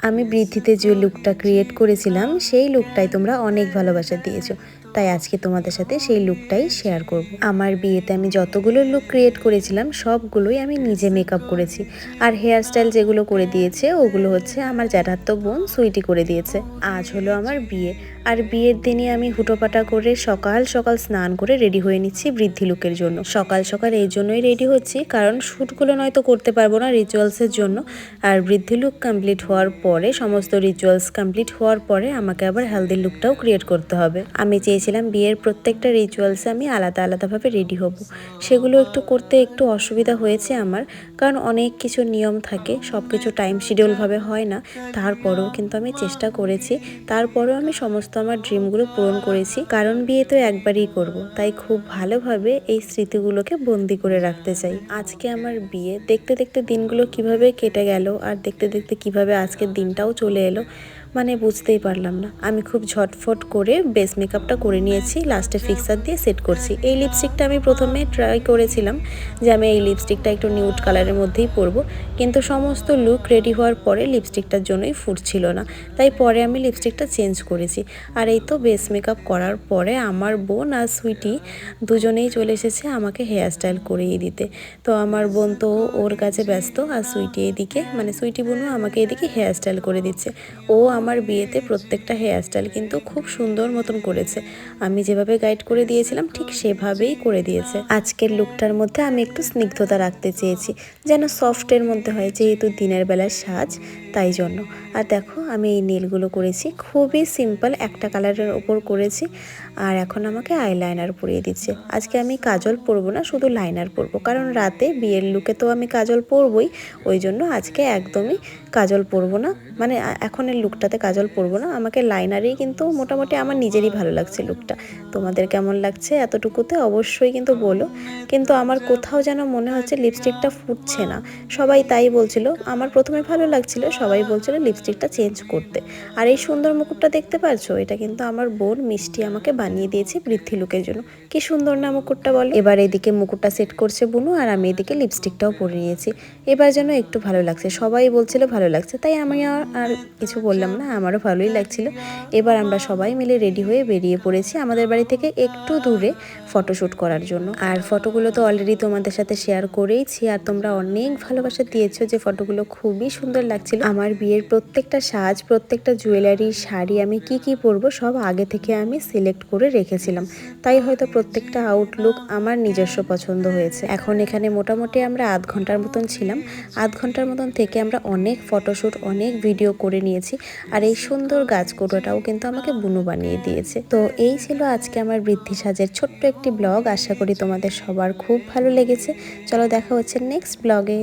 আমি বৃদ্ধিতে যে লুকটা ক্রিয়েট করেছিলাম সেই লুকটাই তোমরা অনেক ভালোবাসা দিয়েছো, তাই আজকে তোমাদের সাথে সেই লুকটাই শেয়ার করব। আমার বিয়েতে আমি যতগুলো লুক ক্রিয়েট করেছিলাম সবগুলোই আমি নিজে মেকআপ করেছি। আর হেয়ার স্টাইল যেগুলো করে দিয়েছে ওগুলো হচ্ছে আমার জ্যাঠাতো বোন সুইটি করে দিয়েছে। আজ হলো আমার বিয়ে, আর বিয়ের দিনে আমি হুটোপাটা করে সকাল সকাল স্নান করে রেডি হয়ে নিচ্ছি বৃদ্ধি লুকের জন্য। সকাল সকাল এই জন্যই রেডি হচ্ছি কারণ শ্যুটগুলো নয়তো করতে পারবো না রিচুয়ালসের জন্য। আর বৃদ্ধি লুক কমপ্লিট হওয়ার পরে, সমস্ত রিচুয়ালস কমপ্লিট হওয়ার পরে আমাকে আবার হেলদি লুকটাও ক্রিয়েট করতে হবে। আমি চেয়েছিলাম বিয়ের প্রত্যেকটা রিচুয়ালসে আমি আলাদা আলাদাভাবে রেডি হব। সেগুলো একটু করতে একটু অসুবিধা হয়েছে আমার, কারণ অনেক কিছু নিয়ম থাকে, সব কিছু টাইম শিডিউলভাবে হয় না। তারপরেও কিন্তু আমি চেষ্টা করেছি, তারপরেও আমি সমস্ত আমার ড্রিমগুলো পূরণ করেছি। কারণ বিয়ে তো একবারই করব, তাই খুব ভালোভাবে এই স্মৃতিগুলোকে বন্দি করে রাখতে চাই। আজকে আমার বিয়ে, দেখতে দেখতে দিনগুলো কিভাবে কেটে গেল আর দেখতে দেখতে কিভাবে আজকের দিনটাও চলে এলো, মানে বুঝতেই পারলাম না। আমি খুব ঝটফট করে বেস মেকআপটা করে নিয়েছি, লাস্টে ফিক্সার দিয়ে সেট করছি। এই লিপস্টিকটা আমি প্রথমে ট্রাই করেছিলাম যে আমি এই লিপস্টিকটা একটু নিউড কালারের মধ্যেই পরবো, কিন্তু সমস্ত লুক রেডি হওয়ার পরে লিপস্টিকটার জন্যই ফুটছিল না, তাই পরে আমি লিপস্টিকটা চেঞ্জ করেছি। আর এই তো বেস মেকআপ করার পরে আমার বোন আর সুইটি দুজনেই চলে এসেছে আমাকে হেয়ার স্টাইল করিয়ে দিতে। তো আমার বোন তো ওর কাছে ব্যস্ত, আর সুইটি এদিকে, মানে সুইটি বোনও আমাকে এদিকে হেয়ার স্টাইল করে দিচ্ছে। ও আমার বিয়েতে প্রত্যেকটা হেয়ার স্টাইল কিন্তু খুব সুন্দর মতন করেছে, আমি যেভাবে গাইড করে দিয়েছিলাম ঠিক সেভাবেই করে দিয়েছে। আজকের লুকটার মধ্যে আমি একটু স্নিগ্ধতা রাখতে চেয়েছি, যেন সফটের মধ্যে হয়, যেহেতু দিনের বেলার সাজ তাই জন্য। আর দেখো আমি এই নীলগুলো করেছি খুবই সিম্পল একটা কালারের ওপর করেছি। আর এখন আমাকে আইলাইনার পরিয়ে দিচ্ছে। আজকে আমি কাজল পরবো না, শুধু লাইনার পরবো, কারণ রাতে বিয়ের লুকে তো আমি কাজল পরবই, ওই জন্য আজকে একদমই কাজল পরবো না, মানে এখনের লুকটাতে কাজল পরবো না। আমাকে লাইনারেই কিন্তু মোটামুটি আমার নিজেরই ভালো লাগছে লুকটা। তোমাদের কেমন লাগছে এতটুকুতে অবশ্যই কিন্তু বলো। কিন্তু আমার কোথাও যেন মনে হচ্ছে লিপস্টিকটা ফুটছে না, সবাই তাই বলছিল। আমার প্রথমে ভালো লাগছিল, সবাই বলছিল লিপস্টিকটা চেঞ্জ করতে। আর এই সুন্দর মুকুটটা দেখতে পাচ্ছো, এটা কিন্তু আমার বোন মিষ্টি আমাকে বানিয়ে দিয়েছে বৃদ্ধি লুকের জন্য। কি সুন্দর না মুকুটটা বলো। এবার এদিকে মুকুটটা সেট করছে বুনু, আর আমি এদিকে লিপস্টিকটাও পরে নিয়েছি। এবার যেন একটু ভালো লাগছে, সবাই বলছিল ভালো লাগছে, তাই আমি আর কিছু বললাম না, আমারও ভালোই লাগছিল। এবার আমরা সবাই মিলে রেডি হয়ে বেরিয়ে পড়েছি আমাদের বাড়ি থেকে একটু দূরে ফটোশ্যুট করার জন্য। আর ফটোগুলো তো অলরেডি তোমাদের সাথে শেয়ার করেইছি, আর তোমরা অনেক ভালোবাসা দিয়েছো, যে ফটোগুলো খুবই সুন্দর লাগছিল। আমার বিয়ের প্রত্যেকটা সাজ, প্রত্যেকটা জুয়েলারি, শাড়ি আমি কি কি পরবো সব আগে থেকে আমি সিলেক্ট করে রেখেছিলাম, তাই হয়তো প্রত্যেকটা আউটলুক আমার নিজস্ব পছন্দ হয়েছে। এখন এখানে মোটামুটি আমরা আধ ঘন্টার মতন ছিলাম, আধ ঘন্টার মতন থেকে আমরা অনেক ফটোশ্যুট, অনেক ভিডিও করে নিয়েছি। আর এই সুন্দর গাছকোটোটাও কিন্তু আমাকে বুনু বানিয়ে দিয়েছে। তো এই ছিল আজকে আমার বৃদ্ধি সাজের ছোট্ট একটি ব্লগ। আশা করি তোমাদের সবার খুব ভালো লেগেছে। চলো দেখা হচ্ছে নেক্সট ব্লগে।